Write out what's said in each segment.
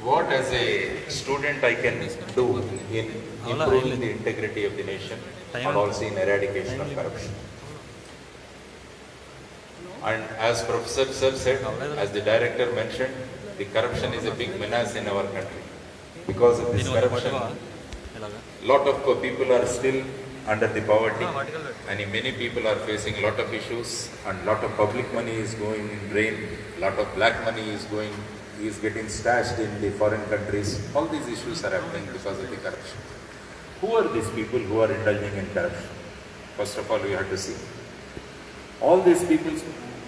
what as a student I can do in improving the integrity of the nation and also in eradication of corruption. And as Professor Sir said, as the director mentioned, the corruption is a big menace in our country. Because of this corruption, lot of people are still under the poverty, and many people are facing lot of issues, and lot of public money is going in drain, lot of black money is getting stashed in the foreign countries. All these issues are happening because of the corruption. Who are these people who are indulging in corruption? First of all, we have to see. All these people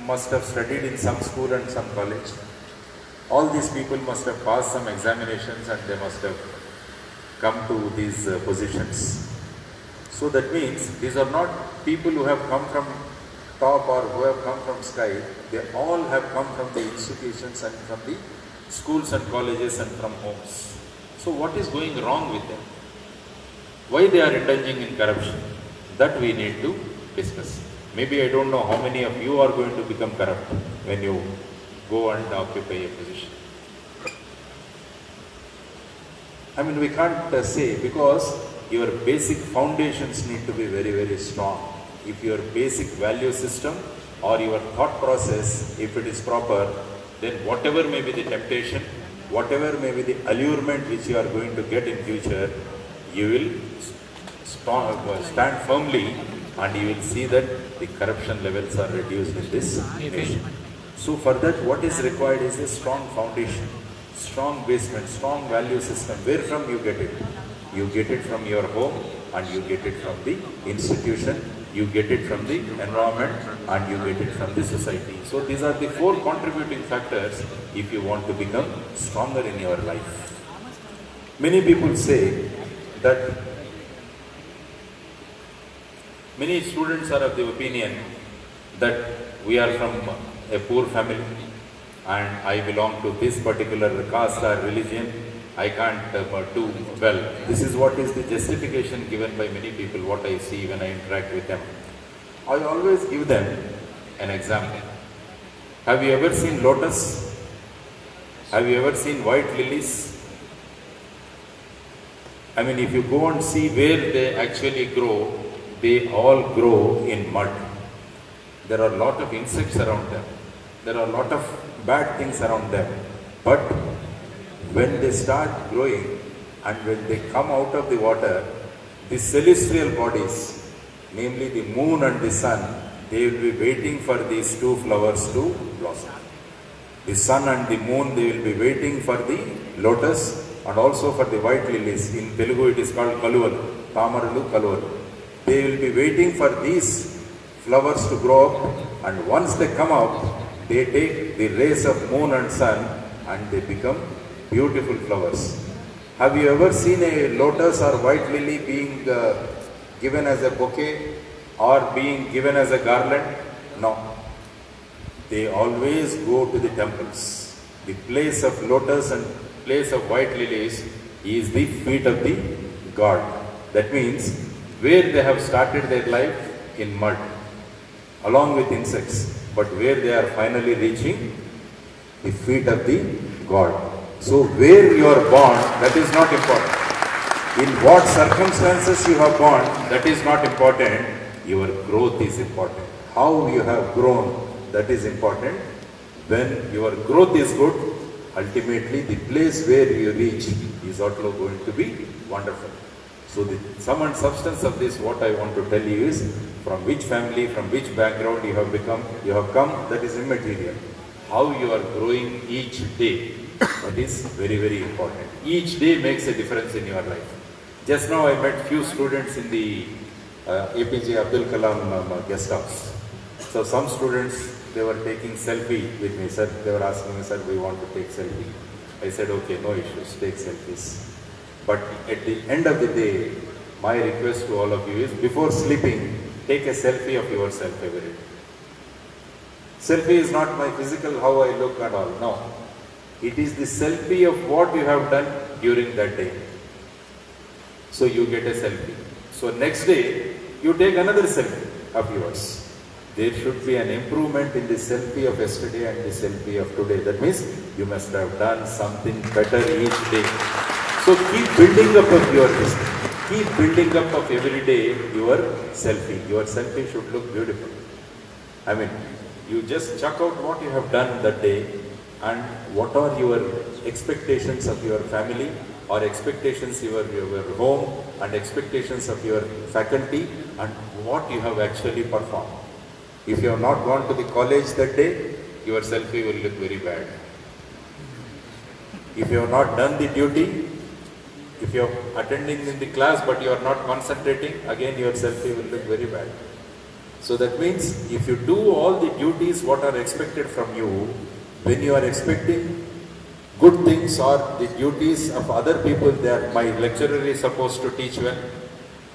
must have studied in some school and some college. All these people must have passed some examinations and they must have come to these positions. So that means these are not people who have come from top or who have come from sky. They all have come from the institutions and from the schools and colleges and from homes. So what is going wrong with them? Why they are indulging in corruption? That we need to discuss. Maybe I don't know how many of you are going to become corrupt when you go and occupy a position. I mean, we can't say, because your basic foundations need to be very, very strong. If your basic value system or your thought process, if it is proper, then whatever may be the temptation, whatever may be the allurement which you are going to get in future, you will stand firmly and you will see that the corruption levels are reduced in this nation. So for that, what is required is a strong foundation, strong basement, strong value system. Where from you get it? You get it from your home, and you get it from the institution, you get it from the environment, and you get it from the society. So these are the 4 contributing factors if you want to become stronger in your life. Many people say that many students are of the opinion that we are from a poor family and I belong to this particular caste or religion, I can't do well. This is what is the justification given by many people, what I see when I interact with them. I always give them an example. Have you ever seen lotus? Have you ever seen white lilies? I mean, if you go and see where they actually grow, they all grow in mud. There are a lot of insects around them. There are a lot of bad things around them. But when they start growing and when they come out of the water, the celestial bodies, namely the moon and the sun, they will be waiting for these 2 flowers to blossom. The sun and the moon, they will be waiting for the lotus and also for the white lilies. In Telugu it is called Kaluvalu, Tamaralu Kaluvalu. They will be waiting for these flowers to grow up, and once they come up, they take the rays of moon and sun and they become beautiful flowers. Have you ever seen a lotus or white lily being given as a bouquet or being given as a garland? No. They always go to the temples. The place of lotus and place of white lilies is the feet of the god. That means where they have started their life in mud, along with insects, but where they are finally reaching the feet of the God. So where you are born, that is not important. In what circumstances you have born, that is not important. Your growth is important. How you have grown, that is important. When your growth is good, ultimately the place where you reach is also going to be wonderful. So the sum and substance of this, what I want to tell you is, from which family, from which background you have come, that is immaterial. How you are growing each day, that is very, very important. Each day makes a difference in your life. Just now I met few students in the APJ Abdul Kalam guest house. So some students, they were taking selfie with me, sir. They were asking me, sir, we want to take selfie. I said, okay, no issues, take selfies. But at the end of the day, my request to all of you is, before sleeping, take a selfie of yourself every day. Selfie is not my physical, how I look and all. No. It is the selfie of what you have done during that day. So you get a selfie. So next day, you take another selfie of yours. there should be an improvement in the selfie of yesterday and the selfie of today. That means you must have done something better each day. So keep building up of your business. Keep building up of every day your selfie. Your selfie should look beautiful. I mean, you just check out what you have done that day and what are your expectations of your family or expectations of your home and expectations of your faculty and what you have actually performed. If you have not gone to the college that day, your selfie will look very bad. If you have not done the duty, if you are attending in the class but you are not concentrating, again your selfie will look very bad. So that means if you do all the duties what are expected from you, when you are expecting good things or the duties of other people, that my lecturer is supposed to teach well,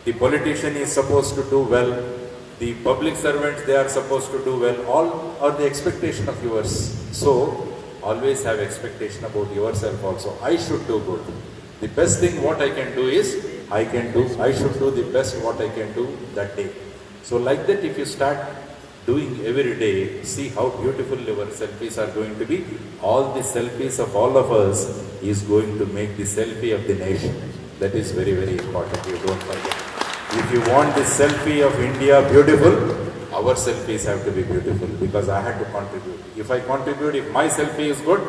the politician is supposed to do well, the public servants they are supposed to do well, all are the expectation of yours. So always have expectation about yourself also. I should do good. The best thing what I can do is, I should do the best what I can do that day. So like that if you start doing every day, see how beautiful your selfies are going to be. All the selfies of all of us is going to make the selfie of the nation. That is very, very important. You don't forget. If you want the selfie of India beautiful, our selfies have to be beautiful because I had to contribute. If I contribute, if my selfie is good,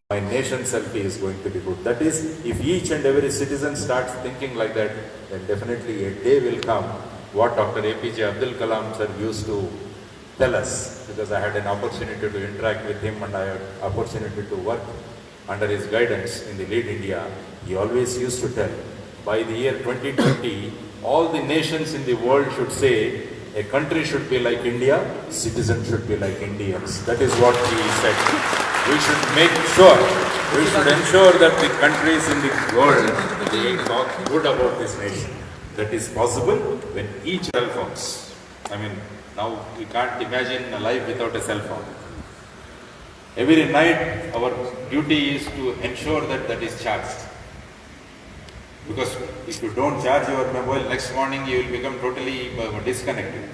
my nation's selfie is going to be good. That is, if each and every citizen starts thinking like that, then definitely a day will come. What Dr. APJ Abdul Kalam sir used to tell us, because I had an opportunity to interact with him and I had opportunity to work under his guidance in the Lead India. He always used to tell, by the year 2020, all the nations in the world should say, a country should be like India, citizens should be like Indians. That is what he said. We should make sure, we should ensure that the countries in the world, they talk good about this nation. That is possible when each cell phones. I mean, now we can't imagine a life without a cell phone. Every night our duty is to ensure that that is charged. Because if you don't charge your mobile, next morning you will become totally disconnected.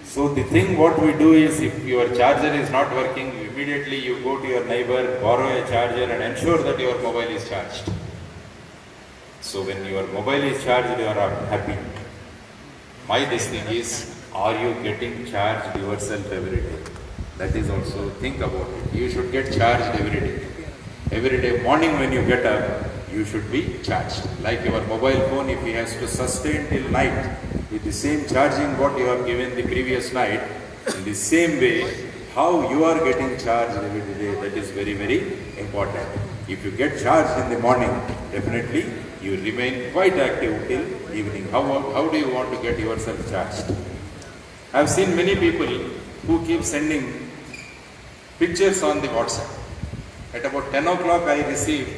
So the thing what we do is, if your charger is not working, immediately you go to your neighbor, borrow a charger and ensure that your mobile is charged. So when your mobile is charged, you are happy. My this thing is, are you getting charged yourself every day? That is also, think about it. You should get charged every day. Every day morning when you get up, you should be charged. Like your mobile phone, if it has to sustain till night with the same charging what you have given the previous night, in the same way, how you are getting charged every day, that is very, very important. If you get charged in the morning, definitely you remain quite active till evening. How do you want to get yourself charged? I have seen many people who keep sending pictures on the WhatsApp. At about 10 o'clock I received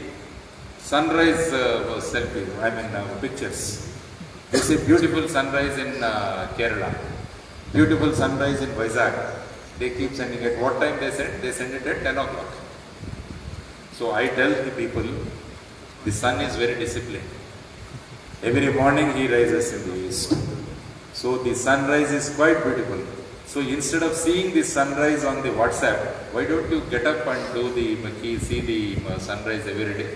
sunrise selfie, pictures. They say beautiful sunrise in Kerala, beautiful sunrise in Vizag. They keep sending it. What time they send? They send it at 10 o'clock. So I tell the people, the sun is very disciplined. Every morning he rises in the east. So the sunrise is quite beautiful. So instead of seeing the sunrise on the WhatsApp, why don't you get up and see the sunrise every day?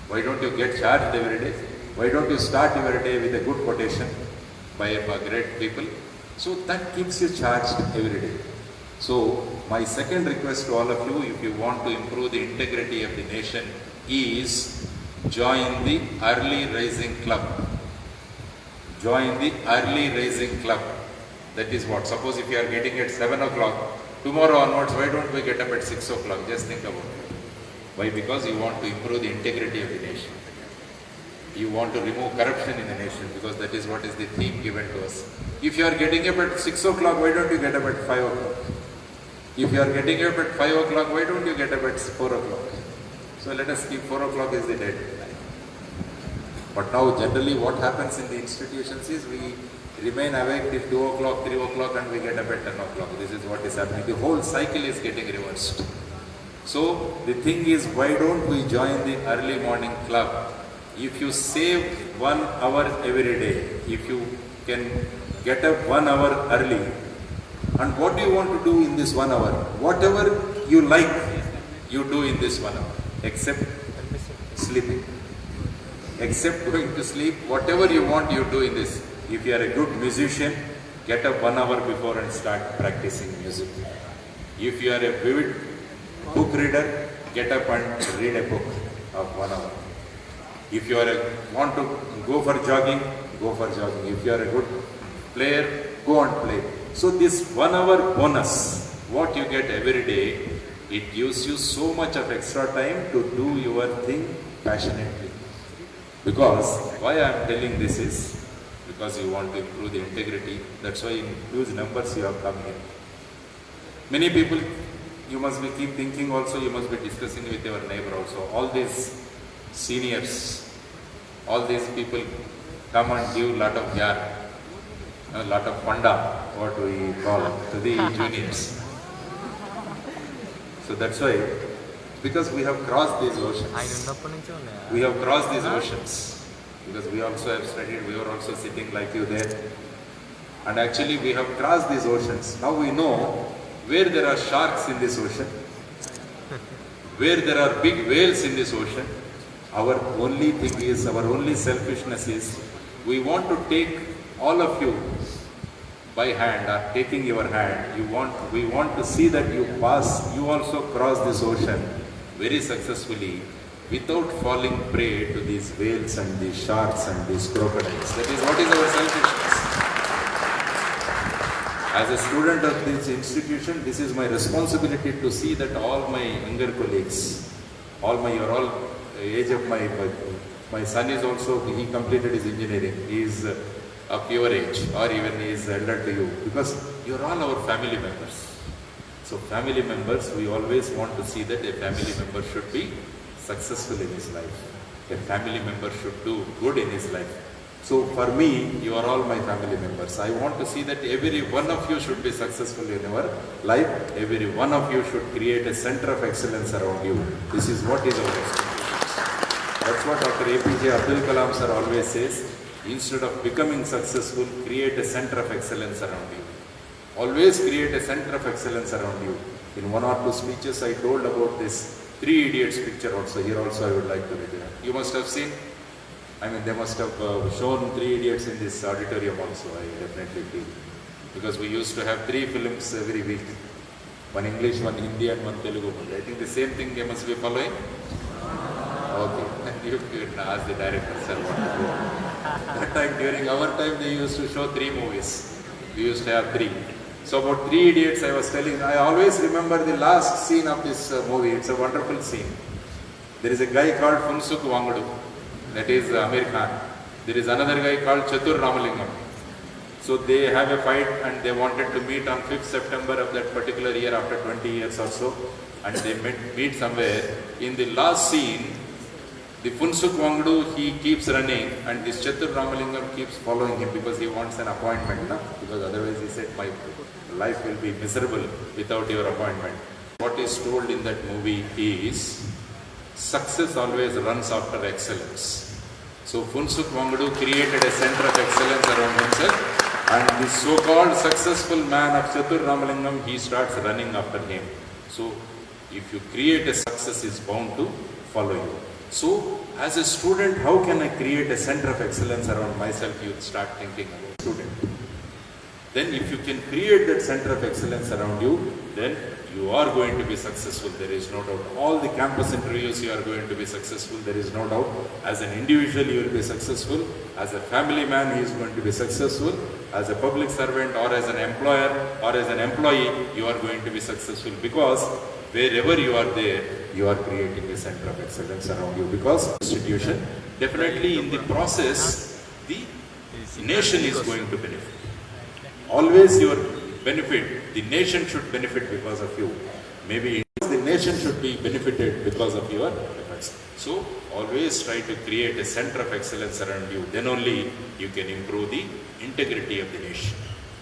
Why don't you get charged every day? Why don't you start your day with a good quotation by great people? So that keeps you charged every day. So my second request to all of you, if you want to improve the integrity of the nation, is join the early rising club. Join the early rising club. That is what? Suppose if you are getting at 7 o'clock, tomorrow onwards, why don't we get up at 6 o'clock? Just think about it. Why? Because you want to improve the integrity of the nation. You want to remove corruption in the nation, because that is what is the theme given to us. If you are getting up at 6 o'clock, why don't you get up at 5 o'clock? If you are getting up at 5 o'clock, why don't you get up at 4 o'clock? So let us keep 4 o'clock is the dead time. But now generally what happens in the institutions is we remain awake till 2 o'clock, 3 o'clock and we get up at 10 o'clock. This is what is happening. The whole cycle is getting reversed. So the thing is, why don't we join the early morning club? If you save 1 hour every day, if you can get up 1 hour early, And what do you want to do in this 1 hour? Whatever you like, you do in this 1 hour, except sleeping. Except going to sleep, whatever you want, you do in this. If you are a good musician, get up 1 hour before and start practicing music. If you are a vivid book reader, get up and read a book of 1 hour. If you want to go for jogging, go for jogging. If you are a good player, go and play. So this 1 hour bonus, what you get every day, it gives you so much of extra time to do your thing passionately. Because why I am telling this is, because you want to improve the integrity. That's why in huge numbers you have come here. Many people, you must be keep thinking also, you must be discussing with your neighbor also. All these seniors, all these people come and give lot of yarn, a lot of panda, what we call to the juniors. So that's why, because we have crossed these oceans. We have crossed these oceans. Because we also have studied, we were also sitting like you there. And actually we have crossed these oceans. Now we know where there are sharks in this ocean, where there are big whales in this ocean. Our only thing is, our only selfishness is, we want to take all of you by hand, or taking your hand, we want to see that you pass, you also cross this ocean very successfully without falling prey to these whales and these sharks and these crocodiles. That is what is our selfishness. As a student of this institution, this is my responsibility to see that all my younger colleagues, you're all age of my son is also, he completed his engineering. He is of your age, or even he is elder to you, because you're all our family members. So family members, we always want to see that a family member should be successful in his life. A family member should do good in his life. So for me, you are all my family members. I want to see that every one of you should be successful in your life. Every one of you should create a center of excellence around you. This is what is our expectation. That's what Dr. APJ Abdul Kalam sir always says. Instead of becoming successful, create a center of excellence around you. Always create a center of excellence around you. In one or two speeches, I told about this Three Idiots picture also. Here also I would like to read it. You must have seen. I mean, they must have shown Three Idiots in this auditorium also, I definitely feel. Because we used to have 3 films every week. One English, one Hindi and one Telugu. I think the same thing they must be following. Okay. You can ask the director, sir, what to do. That time, during our time, they used to show 3 movies. We used to have 3. So about 3 Idiots, I was telling, I always remember the last scene of this movie. It's a wonderful scene. There is a guy called Funsuk Wangadu. That is Amir Khan. There is another guy called Chatur Ramalingam. So they have a fight and they wanted to meet on 5th September of that particular year after 20 years or so. And they meet somewhere. In the last scene, the Funsuk Wangadu, he keeps running and this Chatur Ramalingam keeps following him because he wants an appointment. No? Because otherwise he said, my life will be miserable without your appointment. What is told in that movie is, success always runs after excellence. So Funsuk Wangadu created a center of excellence around himself, and the so-called successful man of Chatur Ramalingam, he starts running after him. So if you create a success, is bound to follow you. So as a student, how can I create a center of excellence around myself? You start thinking about student. Then if you can create that center of excellence around you, then you are going to be successful, there is no doubt. All the campus interviews, you are going to be successful, there is no doubt. As an individual, you will be successful. As a family man, he is going to be successful. As a public servant, or as an employer, or as an employee, you are going to be successful. Because wherever you are there, you are creating a center of excellence around you. Because institution, definitely in the process, the nation is going to benefit. Always your benefit, the nation should benefit because of you. Maybe the nation should be benefited because of your efforts. So always try to create a center of excellence around you. Then only you can improve the integrity of the nation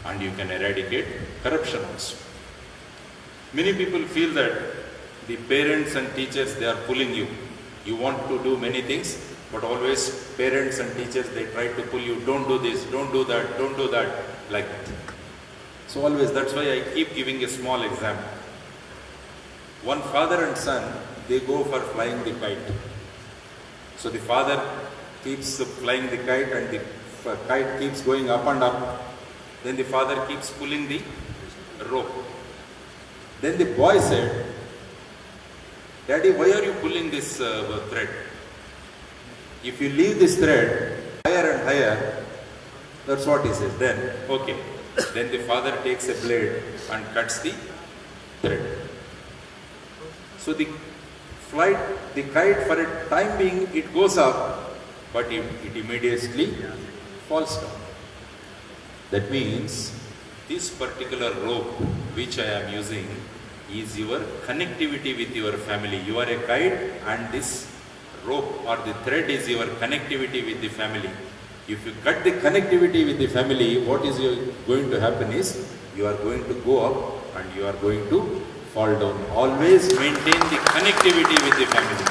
and you can eradicate corruption also. Many people feel that the parents and teachers, they are pulling you. You want to do many things, but always parents and teachers, they try to pull you. Don't do this, don't do that, don't do that, like that. So always, that's why I keep giving a small example. One father and son, they go for flying the kite. So the father keeps flying the kite and the kite keeps going up and up. Then the father keeps pulling the rope. Then the boy said, "Daddy, why are you pulling this thread? If you leave this thread higher and higher," that's what he says. Then, okay. Then the father takes a blade and cuts the thread. So the kite for a time being, it goes up, but it immediately falls down. That means this particular rope which I am using is your connectivity with your family. You are a kite and this rope or the thread is your connectivity with the family. If you cut the connectivity with the family, what is going to happen is you are going to go up and you are going to fall down. Always maintain the connectivity with the family.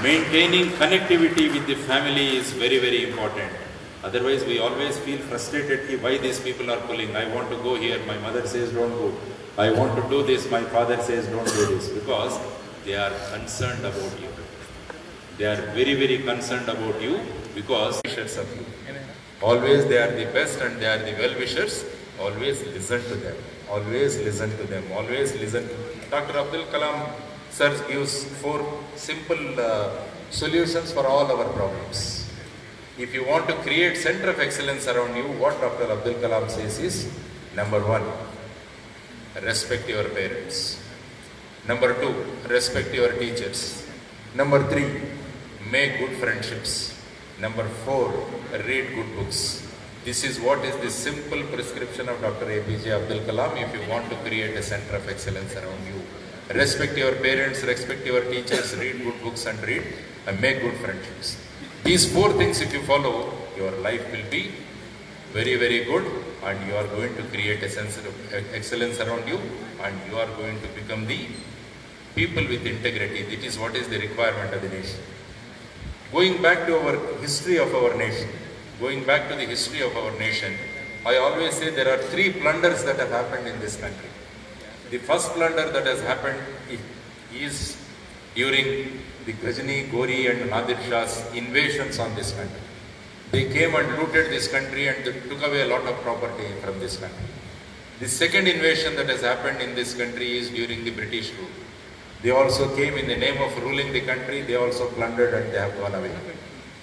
Maintaining connectivity with the family is very, very important. Otherwise, we always feel frustrated why these people are pulling. I want to go here, my mother says don't go. I want to do this, my father says don't do this. Because they are concerned about you. They are very, very concerned about you because wishers of you. Always they are the best and they are the well-wishers. Always listen to them. Always listen to them. Always listen. Dr. Abdul Kalam sir gives 4 simple solutions for all our problems. If you want to create center of excellence around you, what Dr. Abdul Kalam says is, number 1, respect your parents. Number 2, respect your teachers. Number 3, make good friendships. Number 4, read good books. This is what is the simple prescription of Dr. APJ Abdul Kalam if you want to create a center of excellence around you. Respect your parents, respect your teachers, read good books and make good friendships. These 4 things if you follow, your life will be very, very good and you are going to create a sense of excellence around you and you are going to become the people with integrity. That is what is the requirement of the nation. Going back to our history of our nation, I always say there are 3 blunders that have happened in this country. The first blunder that has happened is during the Ghajni, Gori and Nadir Shah's invasions on this country. They came and looted this country and they took away a lot of property from this country. The second invasion that has happened in this country is during the British rule. They also came in the name of ruling the country, they also plundered and they have gone away.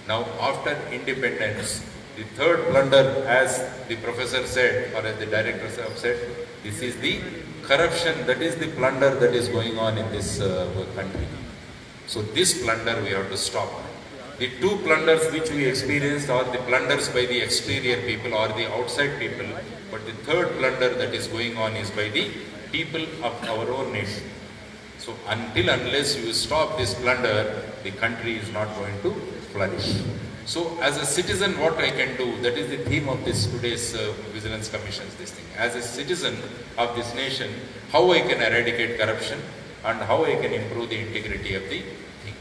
Now after independence, the third blunder, as the professor said or as the directors have said, this is the corruption, that is the plunder that is going on in this country. So this plunder we have to stop. The 2 plunders which we experienced are the plunders by the exterior people or the outside people, but the third plunder that is going on is by the people of our own nation. So unless you stop this plunder, the country is not going to flourish. So as a citizen, what I can do, that is the theme of this today's Vigilance Commission's this thing. As a citizen of this nation, how I can eradicate corruption and how I can improve the integrity of the thing.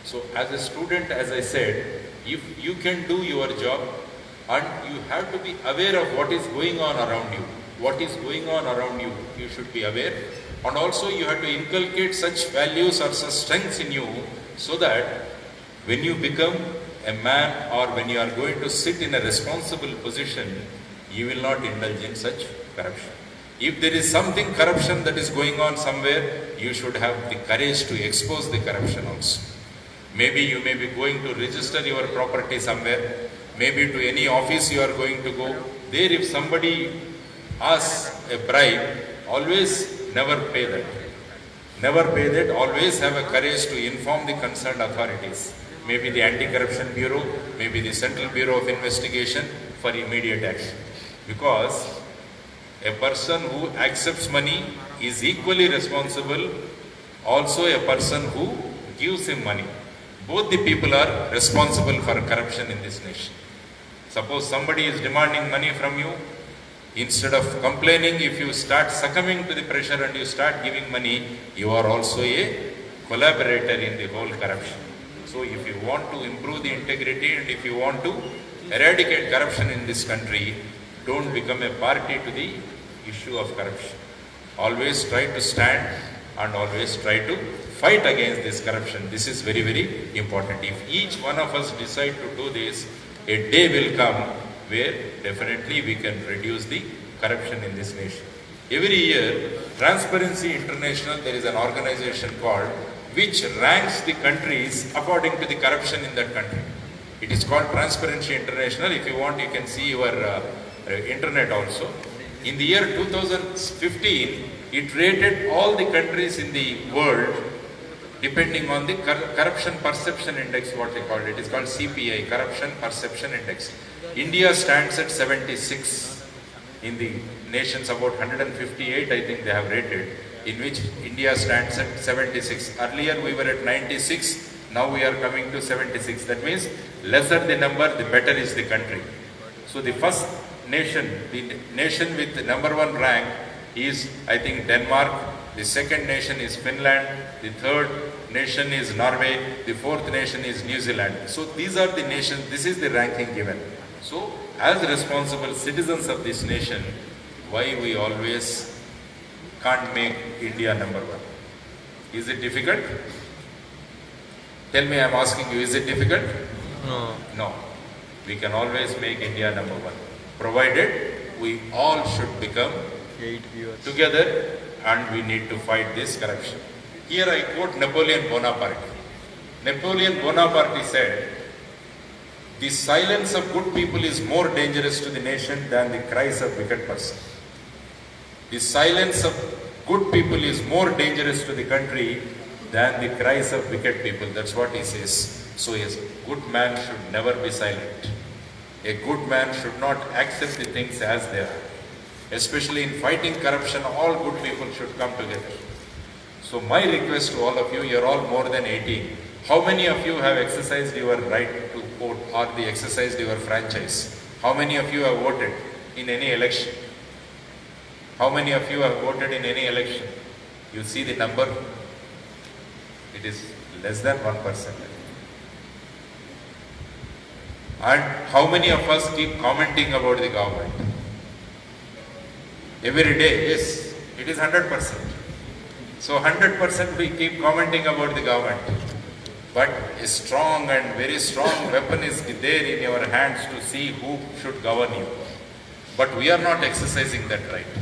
So as a student, as I said, if you can do your job and you have to be aware of what is going on around you. What is going on around you, you should be aware. And also you have to inculcate such values or such strengths in you so that when you become a man or when you are going to sit in a responsible position, you will not indulge in such corruption. If there is something corruption that is going on somewhere, you should have the courage to expose the corruption also. Maybe you may be going to register your property somewhere, maybe to any office you are going to go. There if somebody asks a bribe, always never pay that. Never pay that, always have a courage to inform the concerned authorities. Maybe the Anti-Corruption Bureau, maybe the Central Bureau of Investigation for immediate action. Because a person who accepts money is equally responsible, also a person who gives him money. Both the people are responsible for corruption in this nation. Suppose somebody is demanding money from you, instead of complaining, if you start succumbing to the pressure and you start giving money, you are also a collaborator in the whole corruption. So if you want to improve the integrity and if you want to eradicate corruption in this country, don't become a party to the issue of corruption. Always try to stand and always try to fight against this corruption. This is very, very important. If each one of us decide to do this, a day will come where definitely we can reduce the corruption in this nation. Every year, Transparency International, there is an organization called which ranks the countries according to the corruption in that country. It is called Transparency International. If you want, you can see your internet also. In the year 2015, it rated all the countries in the world depending on the Corruption Perception Index, what they call it. It is called CPI, Corruption Perception Index. India stands at 76 in the nations, about 158 I think they have rated, in which India stands at 76. Earlier we were at 96, now we are coming to 76. That means lesser the number, the better is the country. So the first nation, the nation with the #1 rank is I think Denmark, the second nation is Finland, the third nation is Norway, the fourth nation is New Zealand. So these are the nations, this is the ranking given. So as responsible citizens of this nation, why we always can't make India #1? Is it difficult? Tell me, I'm asking you, is it difficult? No. No. We can always make India #1, provided we all should become 8 viewers. together and we need to fight this corruption. Here I quote Napoleon Bonaparte. Napoleon Bonaparte said, "The silence of good people is more dangerous to the nation than the cries of wicked person." The silence of good people is more dangerous to the country than the cries of wicked people. That's what he says. So a good man should never be silent. A good man should not accept the things as they are. Especially in fighting corruption, all good people should come together. So my request to all of you, you're all more than 18. How many of you have exercised your right to vote or exercised your franchise? How many of you have voted in any election? How many of you have voted in any election? You see the number? It is less than 1%. And how many of us keep commenting about the government? Every day, yes, it is 100%. So 100% we keep commenting about the government. But a strong and very strong weapon is there in your hands to see who should govern you. But we are not exercising that right.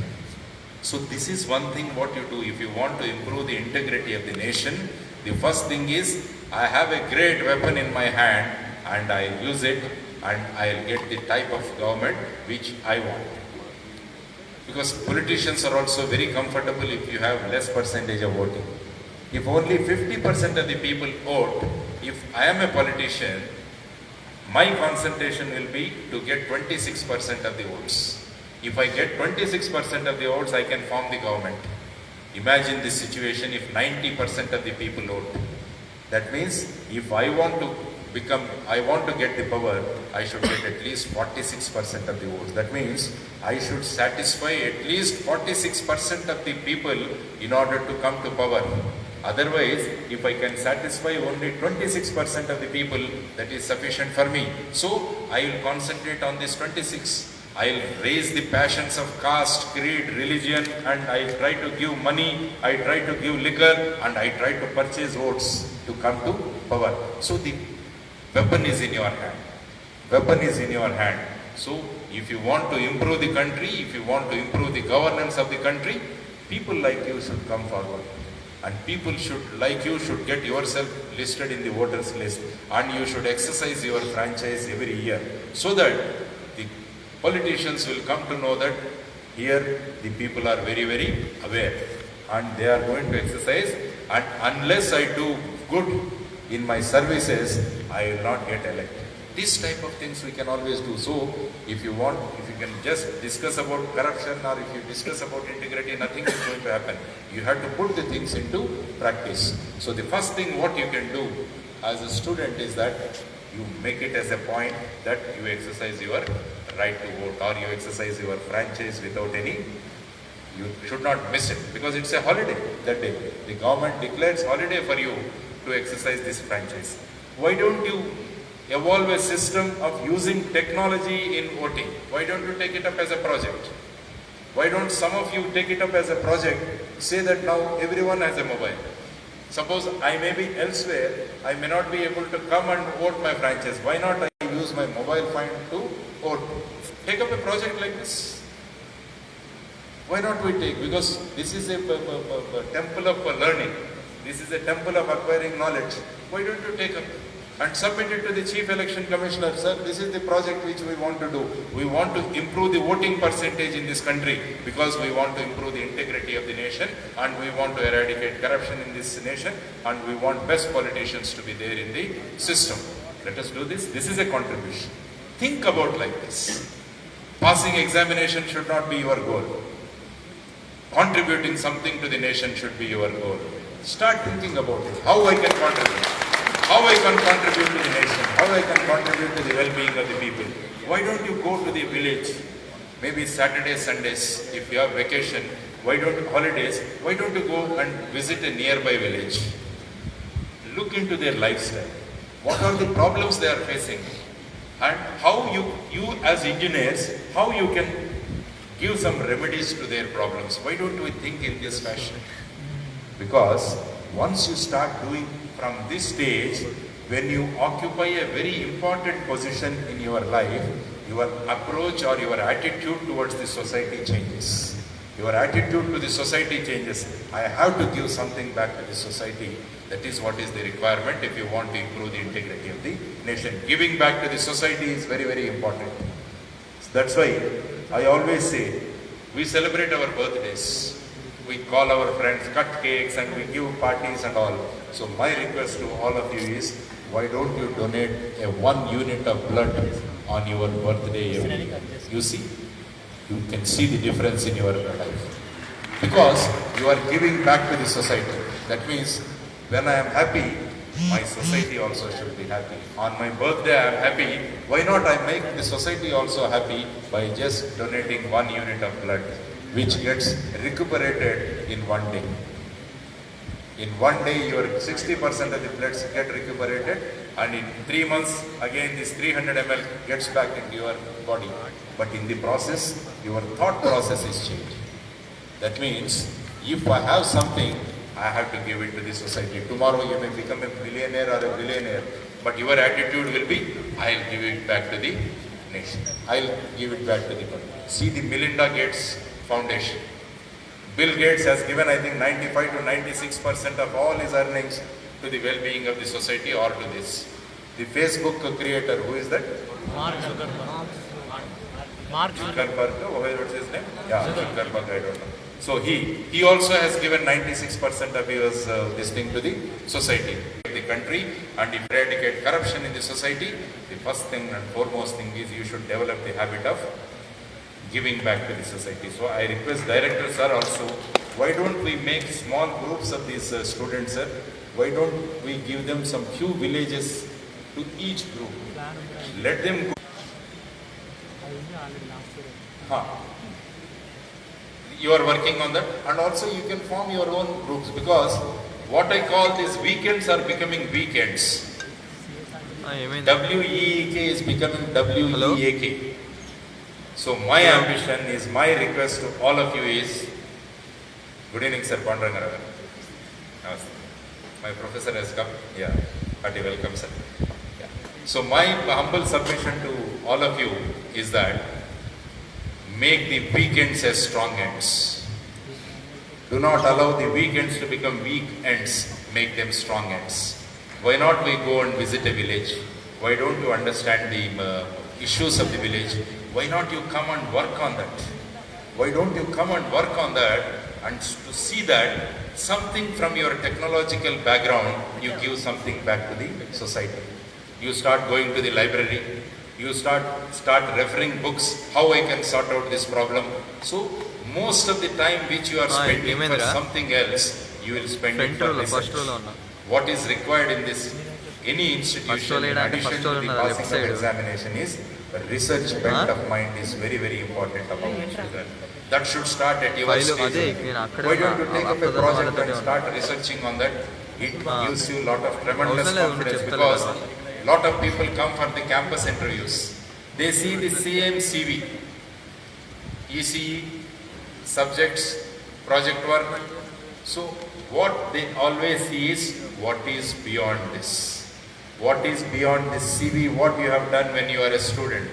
So this is one thing what you do if you want to improve the integrity of the nation. The first thing is, I have a great weapon in my hand and I use it and I'll get the type of government which I want. Because politicians are also very comfortable if you have less percentage of voting. If only 50% of the people vote, if I am a politician, my concentration will be to get 26% of the votes. If I get 26% of the votes, I can form the government. Imagine this situation if 90% of the people vote. That means if I want to get the power, I should get at least 46% of the votes. That means I should satisfy at least 46% of the people in order to come to power. Otherwise, if I can satisfy only 26% of the people, that is sufficient for me. So, I will concentrate on this 26. I will raise the passions of caste, creed, religion, and I try to give money, I try to give liquor, and I try to purchase votes to come to power. So, the weapon is in your hand. Weapon is in your hand. So, if you want to improve the country, if you want to improve the governance of the country, people like you should come forward. And people like you should get yourself listed in the voters list. And you should exercise your franchise every year. So that the politicians will come to know that here the people are very, very aware. And they are going to exercise. And unless I do good in my services, I will not get elected. This type of things we can always do. So, if you can just discuss about corruption or if you discuss about integrity, nothing is going to happen. You have to put the things into practice. So, the first thing what you can do as a student is that you make it as a point that you exercise your right to vote or you exercise your franchise without any. You should not miss it because it's a holiday that day. The government declares holiday for you to exercise this franchise. Why don't you evolve a system of using technology in voting? Why don't you take it up as a project? Why don't some of you take it up as a project? Say that now everyone has a mobile. Suppose I may be elsewhere, I may not be able to come and vote my franchise. Why not I use my mobile phone to vote? Take up a project like this. Why not we take? Because this is a temple of learning. This is a temple of acquiring knowledge. Why don't you take up and submit it to the Chief Election Commissioner? Sir, this is the project which we want to do. We want to improve the voting percentage in this country because we want to improve the integrity of the nation and we want to eradicate corruption in this nation and we want best politicians to be there in the system. Let us do this. This is a contribution. Think about like this. Passing examination should not be your goal. Contributing something to the nation should be your goal. Start thinking about it. How I can contribute. How I can contribute to the nation. How I can contribute to the well-being of the people. Why don't you go to the village? Maybe Saturdays, Sundays, if you have vacation, holidays, why don't you go and visit a nearby village? Look into their lifestyle. What are the problems they are facing? And how you as engineers, how you can give some remedies to their problems. Why don't we think in this fashion? Because once you start doing from this stage, when you occupy a very important position in your life, your approach or your attitude towards the society changes. Your attitude to the society changes. I have to give something back to the society. That is what is the requirement if you want to improve the integrity of the nation. Giving back to the society is very, very important. That's why I always say, we celebrate our birthdays. We call our friends, cut cakes and we give parties and all. So my request to all of you is, why don't you donate a 1 unit of blood on your birthday every year? You see, you can see the difference in your life. Because you are giving back to the society. That means, when I am happy, my society also should be happy. On my birthday I am happy. Why not I make the society also happy by just donating 1 unit of blood, which gets recuperated in 1 day. In 1 day your 60% of the blood get recuperated and in 3 months again this 300 ml gets back into your body. But in the process, your thought process is changed. That means, if I have something, I have to give it to the society. Tomorrow you may become a billionaire or a billionaire, but your attitude will be, I'll give it back to the nation. I'll give it back to the country. See the Melinda Gates Foundation. Bill Gates has given, I think, 95 to 96% of all his earnings to the well-being of the society or to this. The Facebook creator, who is that? Mark Zuckerberg. Mark Zuckerberg, what's his name? Yeah, Zuckerberg, I don't know. So he also has given 96% of his this thing to the society, the country, and if eradicate corruption in the society, the first thing and foremost thing is you should develop the habit of giving back to the society. So I request director sir also, why don't we make small groups of these students, sir? Why don't we give them some few villages to each group? Let them go. You are working on that, and also you can form your own groups, because what I call these weekends are becoming weekends. WEEK is becoming WEAK. So my ambition is, my request to all of you is, good evening sir, Panduranga. My professor has come. Yeah, hearty welcome sir. Yeah. So my humble submission to all of you is that make the weekends as strong ends. Do not allow the weekends to become weak ends. Make them strong ends. Why not we go and visit a village? Why don't you understand the issues of the village? Why not you come and work on that? Why don't you come and work on that, and to see that something from your technological background, you give something back to the society. You start going to the library. You start referring books, how I can sort out this problem. So most of the time which you are spending for something else, you will spend it for research. What is required in this, any institution, in addition to the passing of examination, is research bent of mind is very, very important among children. That should start at your stage. Why don't you take up a project and start researching on that? It gives you a lot of tremendous confidence, because a lot of people come for the campus interviews. They see the same CV, ECE, subjects, project work. So what they always see is what is beyond this. What is beyond this CV, what you have done when you are a student.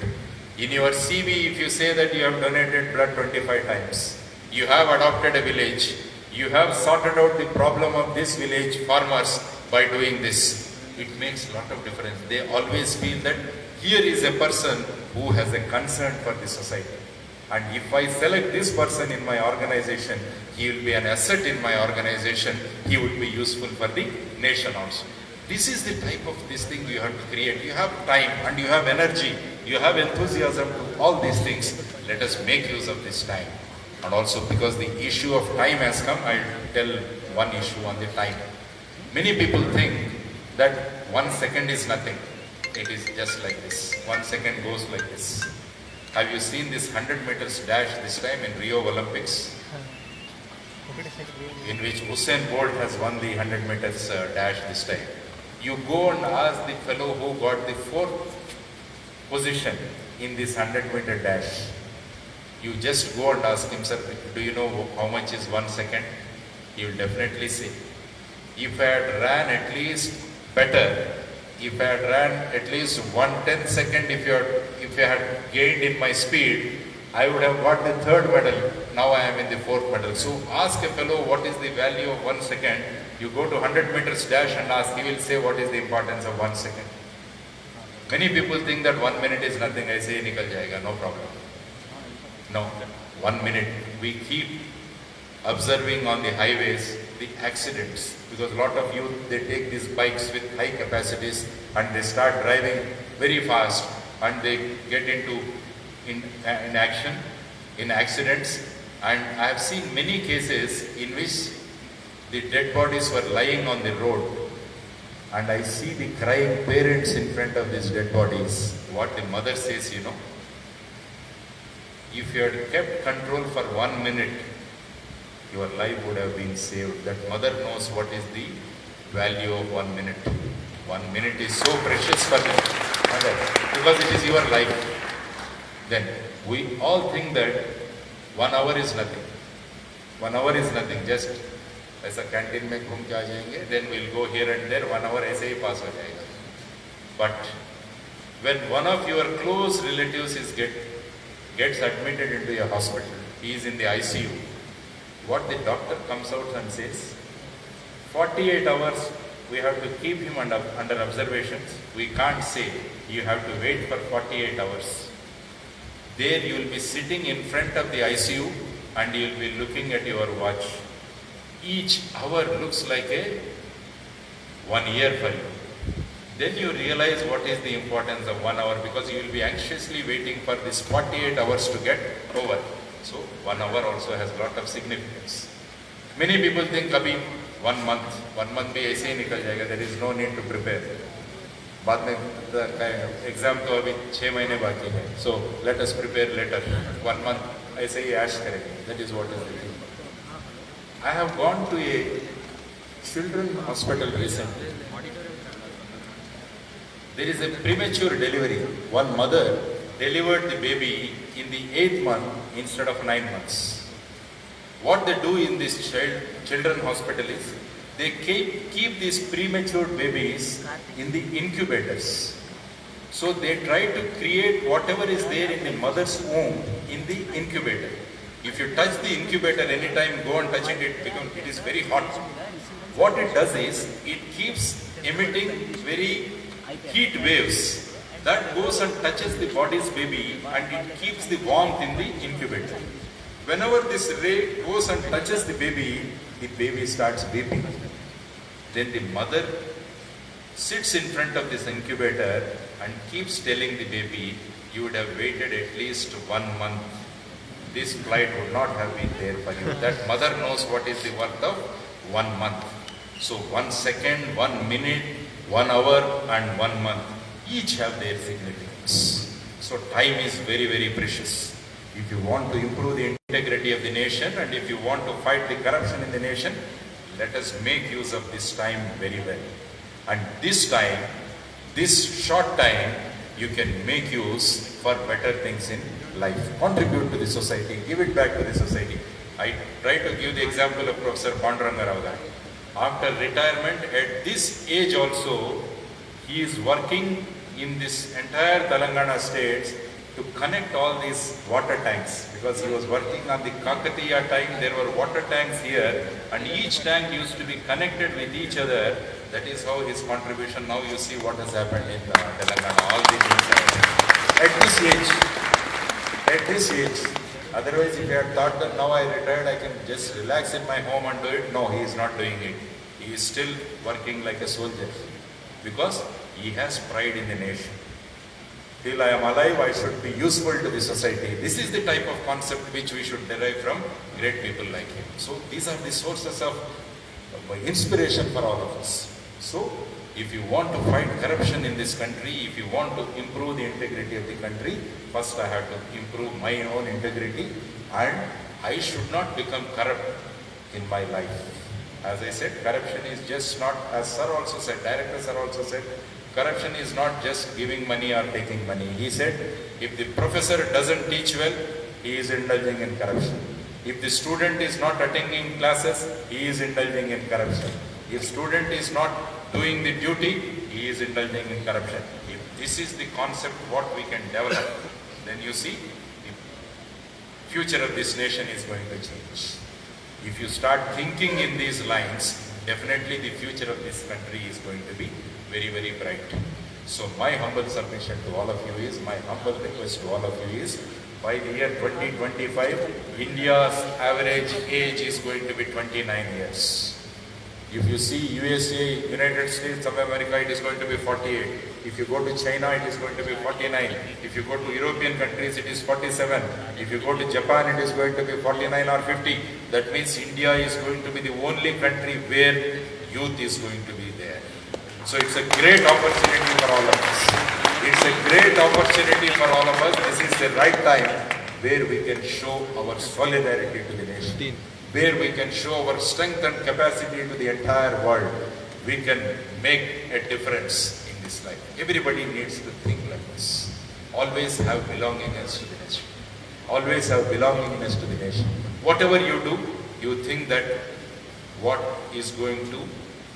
In your CV, if you say that you have donated blood 25 times, you have adopted a village, you have sorted out the problem of this village farmers by doing this, it makes a lot of difference. They always feel that here is a person who has a concern for the society. And if I select this person in my organization, he will be an asset in my organization, he would be useful for the nation also. This is the type of this thing you have to create. You have time and you have energy, you have enthusiasm to all these things. Let us make use of this time. And also because the issue of time has come, I'll tell one issue on the time. Many people think that 1 second is nothing. It is just like this. 1 second goes like this. Have you seen this 100 meters dash this time in Rio Olympics? In which Usain Bolt has won the 100 meters dash this time. You go and ask the fellow who got the 4th position in this 100-meter dash. You just go and ask him, sir, do you know how much is 1 second? He will definitely say, if I had ran at least better, if I had ran at least 1/10 second, if I had gained in my speed, I would have got the 3rd medal. Now I am in the 4th medal. So ask a fellow what is the value of 1 second. You go to 100 meters dash and ask, he will say what is the importance of 1 second. Many people think that 1 minute is nothing. I say, nikal jayega, no problem. No, 1 minute. We keep observing on the highways the accidents, because a lot of youth, they take these bikes with high capacities and they start driving very fast and they get into in accidents. And I have seen many cases in which the dead bodies were lying on the road, and I see the crying parents in front of these dead bodies. What the mother says, you know, if you had kept control for 1 minute, your life would have been saved. That mother knows what is the value of 1 minute. 1 minute is so precious for the mother because it is your life. Then we all think that 1 hour is nothing. 1 hour is nothing. Just ऐसा canteen में घूम के आ जाएंगे, then we'll go here and there, 1 hour ऐसे ही पास हो जाएगा. But when one of your close relatives gets admitted into a hospital, he is in the ICU, what the doctor comes out and says, 48 hours we have to keep him under observations. We can't say you have to wait for 48 hours. There you will be sitting in front of the ICU and you will be looking at your watch. Each hour looks like a 1 year for you. Then you realize what is the importance of 1 hour, because you will be anxiously waiting for this 48 hours to get over. So 1 hour also has a lot of significance. Many people think abhi 1 month bhi aise hi nikal jayega, there is no need to prepare. बाद में exam तो अभी 6 महीने बाकी है, so let us prepare later. 1 month ऐसे ही ऐश करेंगे. That is what is the thing. I have gone to a children's hospital recently. There is a premature delivery. One mother delivered the baby in the 8th month instead of 9 months. What they do in this children's hospital is they keep these premature babies in the incubators. So they try to create whatever is there in the mother's womb in the incubator. If you touch the incubator anytime, go and touch it, it is very hot. What it does is, it keeps emitting very heat waves. That goes and touches the body's baby and it keeps the warmth in the incubator. Whenever this ray goes and touches the baby starts beeping. Then the mother sits in front of this incubator and keeps telling the baby, you would have waited at least 1 month. This flight would not have been there for you. That mother knows what is the worth of 1 month. So 1 second, 1 minute, 1 hour and 1 month, each have their significance. So time is very, very precious. If you want to improve the integrity of the nation and if you want to fight the corruption in the nation, let us make use of this time very well. And this time, this short time, you can make use for better things in life. Contribute to the society, give it back to the society. I try to give the example of Professor Panduranga Rao Garu. After retirement, at this age also, he is working in this entire Telangana states to connect all these water tanks, because he was working on the Kakatiya time. There were water tanks here, and each tank used to be connected with each other. That is how his contribution. Now you see what has happened in Telangana. All these things are at this age. At this age. Otherwise, if he had thought that now I retired, I can just relax in my home and do it. No, he is not doing it. He is still working like a soldier, because he has pride in the nation. Till I am alive, I should be useful to the society. This is the type of concept which we should derive from great people like him. So these are the sources of inspiration for all of us. So if you want to fight corruption in this country, if you want to improve the integrity of the country, first I have to improve my own integrity, and I should not become corrupt in my life. As I said, corruption is just not, as sir also said, director sir also said, corruption is not just giving money or taking money. He said, if the professor doesn't teach well, he is indulging in corruption. If the student is not attending classes, he is indulging in corruption. If student is not doing the duty, he is indulging in corruption. If this is the concept what we can develop, then you see the future of this nation is going to change. If you start thinking in these lines, definitely the future of this country is going to be very, very bright. So my humble submission to all of you is, my humble request to all of you is, by the year 2025, India's average age is going to be 29 years. If you see USA, United States of America, it is going to be 48. If you go to China, it is going to be 49. If you go to European countries, it is 47. If you go to Japan, it is going to be 49 or 50. That means India is going to be the only country where youth is going to be there. So it's a great opportunity for all of us. It's a great opportunity for all of us. This is the right time where we can show our solidarity to the nation, where we can show our strength and capacity to the entire world. We can make a difference in this life. Everybody needs to think like this. Always have belongingness to the nation. Always have belongingness to the nation. Whatever you do, you think that what is going to,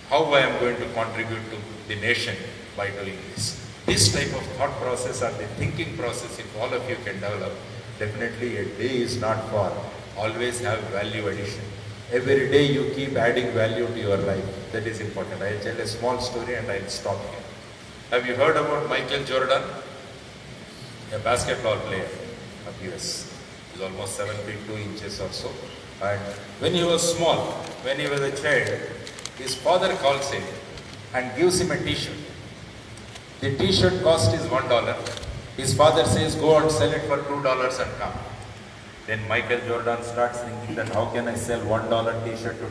how I am going to contribute to the nation by doing this. This type of thought process or the thinking process, if all of you can develop, definitely a day is not far. Always have value addition. Every day you keep adding value to your life. That is important. I'll tell a small story and I'll stop here. Have you heard about Michael Jordan? A basketball player of US. He's almost 7 feet 2 inches or so. And when he was small, when he was a child, his father calls him and gives him a t-shirt. The t-shirt cost is $1. His father says, go and sell it for $2 and come. Then Michael Jordan starts thinking that how can I sell $1 t-shirt to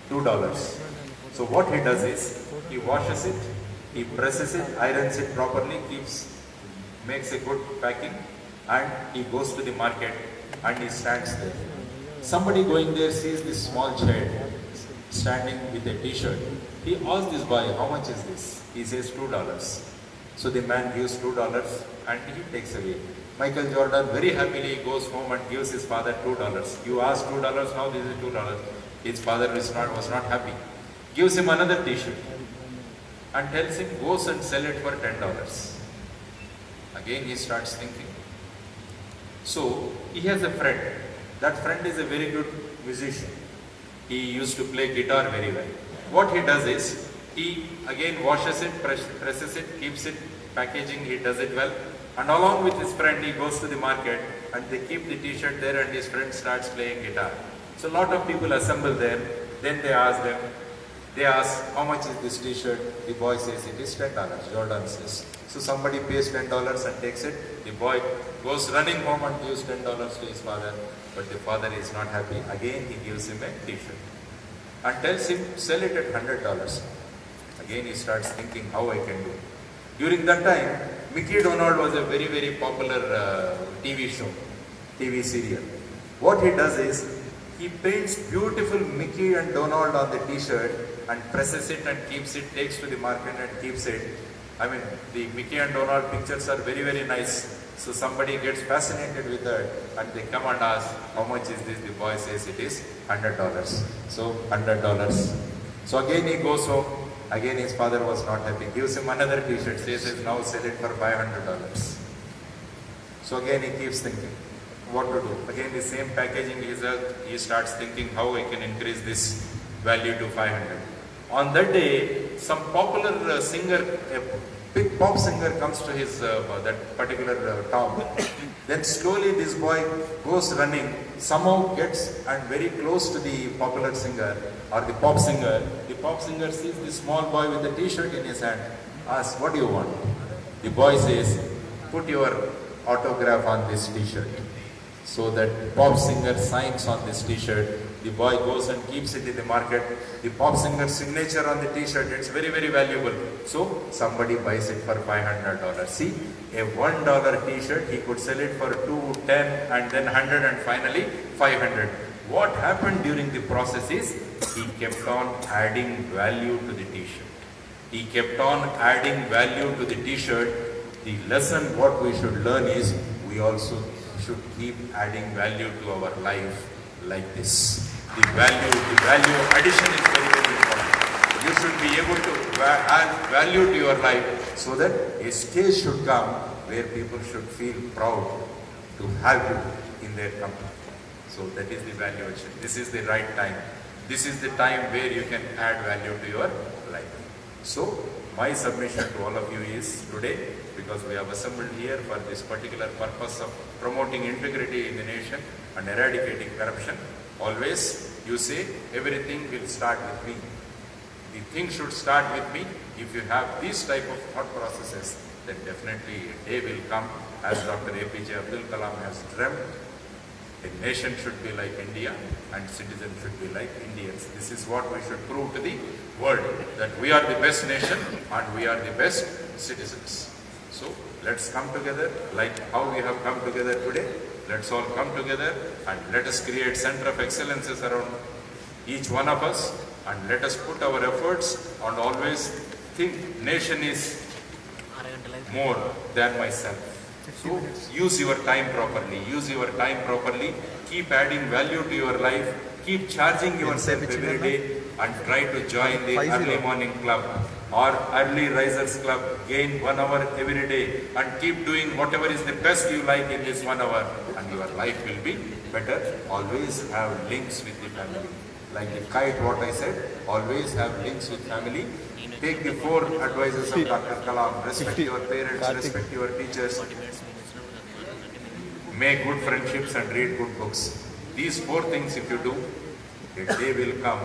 $2? So what he does is, he washes it, he presses it, irons it properly, makes a good packing, and he goes to the market and he stands there. Somebody going there sees this small child standing with a t-shirt. He asks this boy, how much is this? He says $2. So the man gives $2 and he takes away. Michael Jordan very happily goes home and gives his father $2. You asked $2, now this is $2. His father was not happy. Gives him another t-shirt and tells him, goes and sell it for $10. Again he starts thinking. So he has a friend. That friend is a very good musician. He used to play guitar very well. What he does is, he again washes it, presses it, keeps it, packaging, he does it well. And along with his friend, he goes to the market and they keep the t-shirt there and his friend starts playing guitar. So a lot of people assemble there. Then they ask, how much is this t-shirt? The boy says, it is $10, Jordan says. So somebody pays $10 and takes it. The boy goes running home and gives $10 to his father. But the father is not happy. Again, he gives him a t-shirt and tells him, sell it at $100. Again, he starts thinking how I can do. During that time, Mickey Donald was a very, very popular TV show, TV serial. What he does is, he paints beautiful Mickey and Donald on the t-shirt and presses it and keeps it, takes to the market and keeps it. I mean, the Mickey and Donald pictures are very, very nice. So somebody gets fascinated with that and they come and ask, how much is this? The boy says it is $100. So $100. So again he goes home. Again his father was not happy. Gives him another t-shirt. Says, now sell it for $500. So again he keeps thinking what to do. Again the same packaging result. He starts thinking how I can increase this value to 500. On that day, some popular singer, a big pop singer comes to his that particular town. Then slowly this boy goes running, somehow gets and very close to the popular singer or the pop singer. The pop singer sees this small boy with a t-shirt in his hand, asks, what do you want? The boy says, put your autograph on this t-shirt. So that pop singer signs on this t-shirt. The boy goes and keeps it in the market. The pop singer's signature on the t-shirt, it's very, very valuable. So somebody buys it for $500. See, a $1 t-shirt, he could sell it for $2, $10, and then $100, and finally $500. What happened during the process is, he kept on adding value to the t-shirt. He kept on adding value to the t-shirt. The lesson what we should learn is, we also should keep adding value to our life like this. The value addition is very, very important. You should be able to add value to your life so that a stage should come where people should feel proud to have you in their company. So that is the value addition. This is the right time. This is the time where you can add value to your life. So my submission to all of you is today, because we have assembled here for this particular purpose of promoting integrity in the nation and eradicating corruption, always you say everything will start with me. The thing should start with me. If you have these type of thought processes, then definitely a day will come, as Dr. APJ Abdul Kalam has dreamt. A nation should be like India and citizens should be like Indians. This is what we should prove to the world, that we are the best nation and we are the best citizens. So let's come together like how we have come together today. Let's all come together and let us create center of excellences around each one of us, and let us put our efforts and always think nation is more than myself. So use your time properly. Use your time properly. Keep adding value to your life. Keep charging yourself every day and try to join the early morning club or early risers club. Gain 1 hour every day and keep doing whatever is the best you like in this 1 hour, and your life will be better. Always have links with the family. Like the kite, what I said, always have links with family. Take the 4 advices of Dr. Kalam. Respect your parents, respect your teachers. Make good friendships and read good books. These 4 things if you do, a day will come,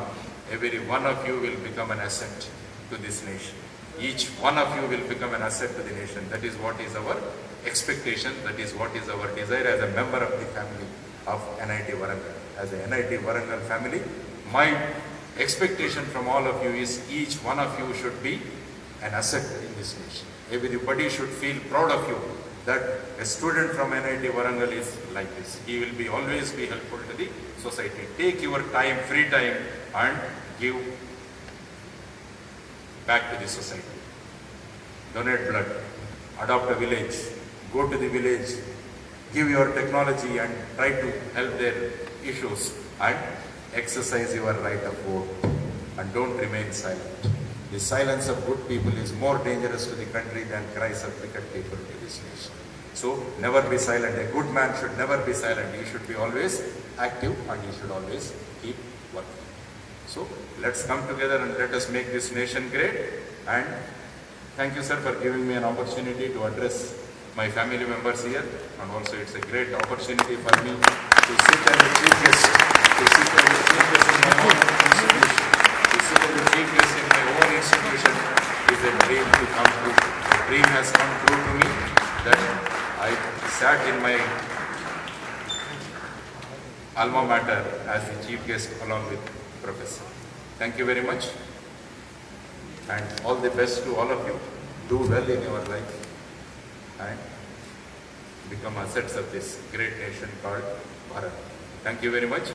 every one of you will become an asset to this nation. Each one of you will become an asset to the nation. That is what is our expectation. That is what is our desire as a member of the family of NIT Warangal. As a NIT Warangal family, my expectation from all of you is each one of you should be an asset in this nation. Everybody should feel proud of you that a student from NIT Warangal is like this. He will be always be helpful to the society. Take your time, free time, and give back to the society. Donate blood, adopt a village, go to the village, give your technology and try to help their issues, and exercise your right of vote, and don't remain silent. The silence of good people is more dangerous to the country than cries of wicked people to this nation. So never be silent. A good man should never be silent. He should be always active and he should always keep working. So let's come together and let us make this nation great. And thank you, sir, for giving me an opportunity to address my family members here. And also it's a great opportunity for me to sit as a chief guest, in my own institution. To sit as a chief guest in my own institution is a dream to come true. The dream has come true to me that I sat in my alma mater as the chief guest along with Professor. Thank you very much, and all the best to all of you. Do well in your life and become assets of this great nation called Bharat. Thank you very much.